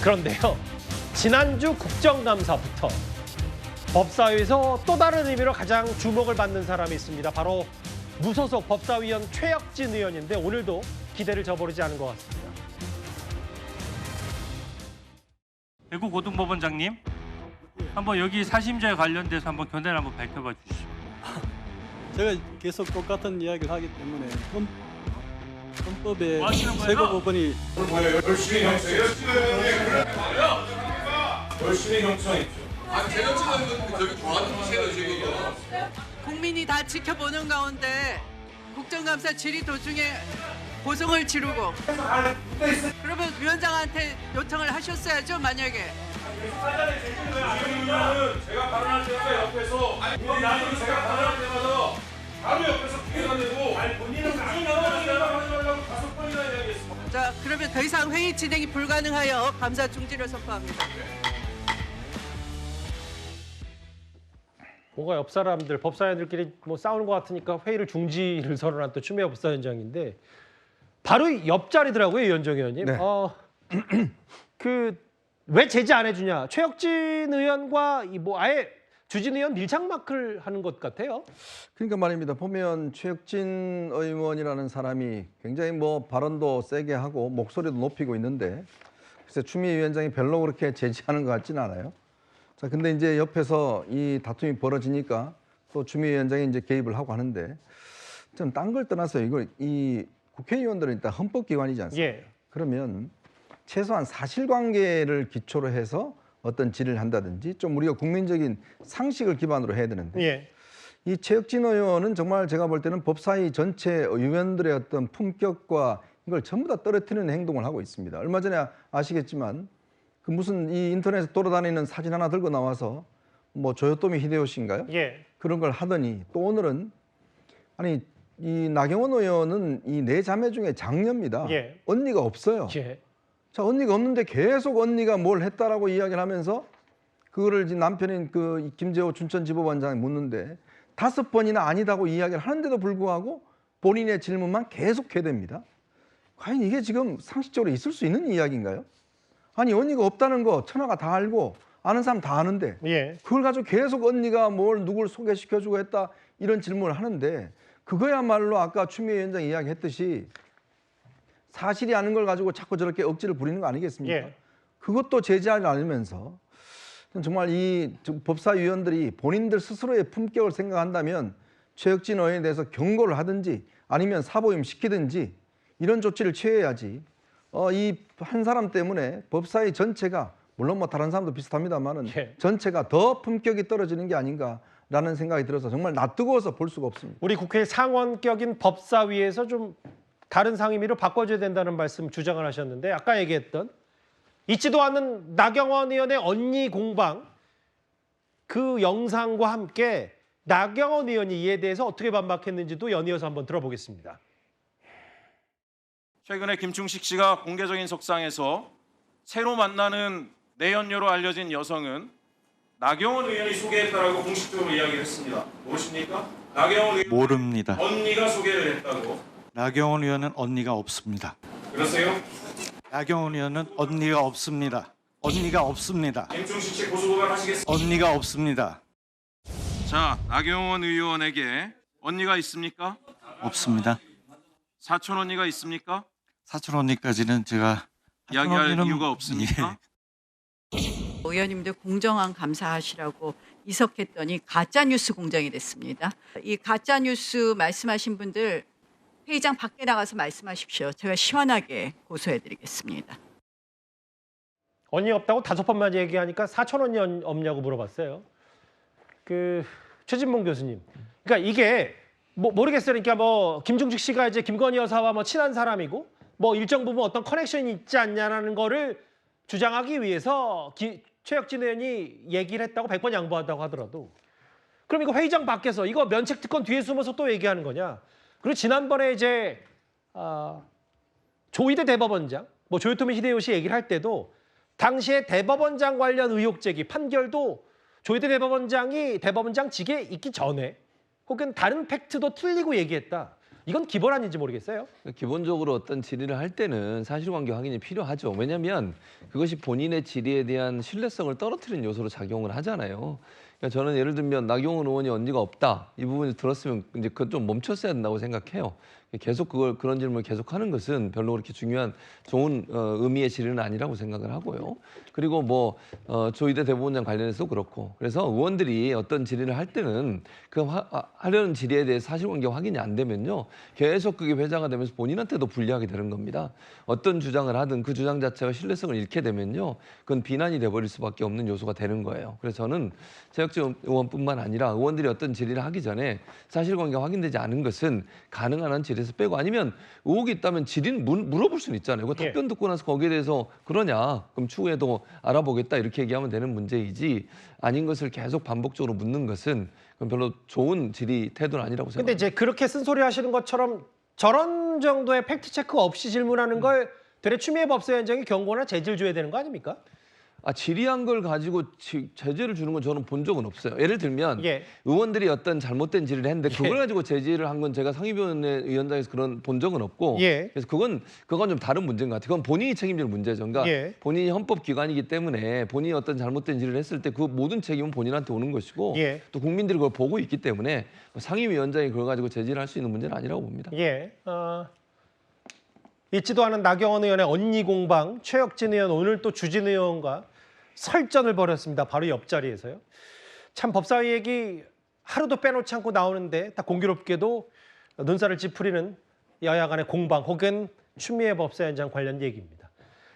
그런데요, 지난주 국정감사부터 법사위에서 또 다른 의미로 가장 주목을 받는 사람이 있습니다. 바로 무소속 법사위원 최혁진 의원인데 오늘도 기대를 저버리지 않은 것 같습니다. 대구고등법원장님, 한번 여기 사심자에 관련돼서 한번 견해를 한번 밝혀봐 주시죠. 제가 계속 똑같은 이야기를 하기 때문에 헌법에 뭐 하시는 거예요? 세고법원이 열심히 형성. 열심히 형성했죠. 국민이 다 지켜보는 가운데 국정감사 질의 도중에 고성을 지르고 그러면 위원장한테 요청을 하셨어야죠, 만약에. 제가 발언할 때마다 옆에서 나는 제가 발언할 때마다 바로 옆에서 피해가 되고 본인은 하지 말라고 5번이나 이야기했습니다. 자, 그러면 더 이상 회의 진행이 불가능하여 감사 중지를 선포합니다. 뭔가 옆 사람들, 법사위원들끼리 뭐 싸우는 것 같으니까 회의를 중지를 선언한 또 추미애 법사위원장인데 바로 옆자리더라고요, 이현정 의원님. 네. 왜 제지 안 해주냐? 최혁진 의원과 아예 주진 의원 밀착마크를 하는 것 같아요. 그러니까 말입니다. 보면 최혁진 의원이라는 사람이 굉장히 발언도 세게 하고 목소리도 높이고 있는데 글쎄 추미애 위원장이 별로 그렇게 제지하는 것 같지는 않아요. 자, 근데 이제 옆에서 이 다툼이 벌어지니까 또 추미애 위원장이 이제 개입을 하고 하는데 좀 딴 걸 떠나서 이 국회의원들은 일단 헌법기관이지 않습니까? 예. 그러면 최소한 사실관계를 기초로 해서 어떤 질의를 한다든지 좀 우리가 국민적인 상식을 기반으로 해야 되는데 예. 이 최혁진 의원은 정말 제가 볼 때는 법사위 전체 의원들의 어떤 품격과 이걸 전부 다 떨어뜨리는 행동을 하고 있습니다. 얼마 전에 아시겠지만 그 무슨 이 인터넷에 돌아다니는 사진 하나 들고 나와서 조요토미 히데요시인가요? 예. 그런 걸 하더니 또 오늘은 아니 이 나경원 의원은 이 네 자매 중에 장녀입니다. 예. 언니가 없어요. 예. 자, 언니가 없는데 계속 언니가 뭘 했다라고 이야기를 하면서 그거를 이제 남편인 그 김재호 춘천지법원장이 묻는데 5번이나 아니다고 이야기를 하는데도 불구하고 본인의 질문만 계속 해댑니다. 과연 이게 지금 상식적으로 있을 수 있는 이야기인가요? 아니 언니가 없다는 거 천하가 다 알고 아는 사람 다 아는데 예. 그걸 가지고 계속 언니가 누굴 소개시켜주고 했다 이런 질문을 하는데 그거야말로 아까 추미애 위원장이 이야기했듯이 사실이 아닌 걸 가지고 자꾸 저렇게 억지를 부리는 거 아니겠습니까? 예. 그것도 제지하지 않으면서 정말 이 법사위원들이 본인들 스스로의 품격을 생각한다면 최혁진 의원에 대해서 경고를 하든지 아니면 사보임 시키든지 이런 조치를 취해야지 이 한 사람 때문에 법사위 전체가 물론 다른 사람도 비슷합니다만은 예. 전체가 더 품격이 떨어지는 게 아닌가라는 생각이 들어서 정말 낯뜨거워서 볼 수가 없습니다. 우리 국회 상원격인 법사위에서 좀 다른 상임위로 바꿔줘야 된다는 말씀 주장을 하셨는데 아까 얘기했던 있지도 않은 나경원 의원의 언니 공방 그 영상과 함께 나경원 의원이 이에 대해서 어떻게 반박했는지도 연이어서 한번 들어보겠습니다. 최근에 김충식 씨가 공개적인 석상에서 새로 만나는 내연녀로 알려진 여성은 나경원 의원이 소개했다라고 공식적으로 이야기를 했습니다. 무엇입니까? 나경원 의원 모릅니다. 언니가 소개를 했다고. 나경원 의원은 언니가 없습니다. 그러세요? 나경원 의원은 언니가 없습니다. 언니가 없습니다. 김충식 씨 고소고발 하시겠습니까? 언니가 없습니다. 자, 나경원 의원에게 언니가 있습니까? 없습니다. 사촌 언니가 있습니까? 사촌 언니까지는 제가 이야기할 사촌 언니는- 이유가 없습니까? 의원님들 공정한 감사하시라고 이석했더니 가짜뉴스 공장이 됐습니다. 이 가짜뉴스 말씀하신 분들 회의장 밖에 나가서 말씀하십시오. 제가 시원하게 고소해드리겠습니다. 언니 없다고 5번만 얘기하니까 사촌 언니 없냐고 물어봤어요. 최진봉 교수님. 그러니까 이게 모르겠어요. 그러니까 김중식 씨가 이제 김건희 여사와 친한 사람이고 일정 부분 어떤 커넥션이 있지 않냐라는 거를 주장하기 위해서 최혁진 의원이 얘기를 했다고 100번 양보한다고 하더라도 그럼 이거 회의장 밖에서 이거 면책 특권 뒤에 숨어서 또 얘기하는 거냐? 그리고 지난번에 이제 조희대 대법원장, 조요토미 히데요시 얘기를 할 때도 당시에 대법원장 관련 의혹 제기 판결도 조희대 대법원장이 대법원장직에 있기 전에 혹은 다른 팩트도 틀리고 얘기했다. 이건 기본 아닌지 모르겠어요. 기본적으로 어떤 질의를 할 때는 사실관계 확인이 필요하죠. 왜냐하면 그것이 본인의 질의에 대한 신뢰성을 떨어뜨리는 요소로 작용을 하잖아요. 그러니까 저는 예를 들면 나경원 의원이 언니가 없다 이 부분을 들었으면 이제 그건 좀 멈췄어야 된다고 생각해요. 계속 그런 질문을 계속하는 것은 별로 그렇게 중요한 좋은 의미의 질의는 아니라고 생각을 하고요. 그리고 뭐 조희대 대법원장 관련해서도 그렇고 그래서 의원들이 어떤 질의를 할 때는 그 하려는 질의에 대해 사실관계 확인이 안 되면요 계속 그게 회자가 되면서 본인한테도 불리하게 되는 겁니다. 어떤 주장을 하든 그 주장 자체가 신뢰성을 잃게 되면요 그건 비난이 돼버릴 수밖에 없는 요소가 되는 거예요. 그래서 저는 최혁진 의원뿐만 아니라 의원들이 어떤 질의를 하기 전에 사실관계가 확인되지 않은 것은 가능한 한 질의에서 빼고 아니면 의혹이 있다면 질의는 물어볼 수는 있잖아요. 그 답변 듣고 나서 거기에 대해서 그러냐 그럼 추후에도 알아보겠다 이렇게 얘기하면 되는 문제이지 아닌 것을 계속 반복적으로 묻는 것은 그건 별로 좋은 질의 태도는 아니라고 근데 생각합니다. 이제 그렇게 쓴소리 하시는 것처럼 저런 정도의 팩트 체크 없이 질문하는 걸 되레 추미애 법사위원장이 경고나 제지를 줘야 되는 거 아닙니까? 질의한 걸 가지고 제재를 주는 건 저는 본 적은 없어요. 예를 들면 예. 의원들이 어떤 잘못된 질의를 했는데 그걸 가지고 제지를 한 건 제가 상임위원회위원장에서 그런 본 적은 없고 예. 그래서 그건 좀 다른 문제인 것 같아요. 그건 본인이 책임질 문제죠. 그러니까 예. 본인이 헌법기관이기 때문에 본인이 어떤 잘못된 질의를 했을 때 그 모든 책임은 본인한테 오는 것이고 예. 또 국민들이 그걸 보고 있기 때문에 상임위원장이 그걸 가지고 제지를 할 수 있는 문제는 아니라고 봅니다. 예. 있지도 않은 나경원 의원의 언니 공방, 최혁진 의원 오늘 또 주진 의원과 설전을 벌였습니다. 바로 옆자리에서요. 참 법사위 얘기 하루도 빼놓지 않고 나오는데 딱 공교롭게도 눈살을 찌푸리는 여야 간의 공방 혹은 추미애 법사위원장 관련 얘기입니다.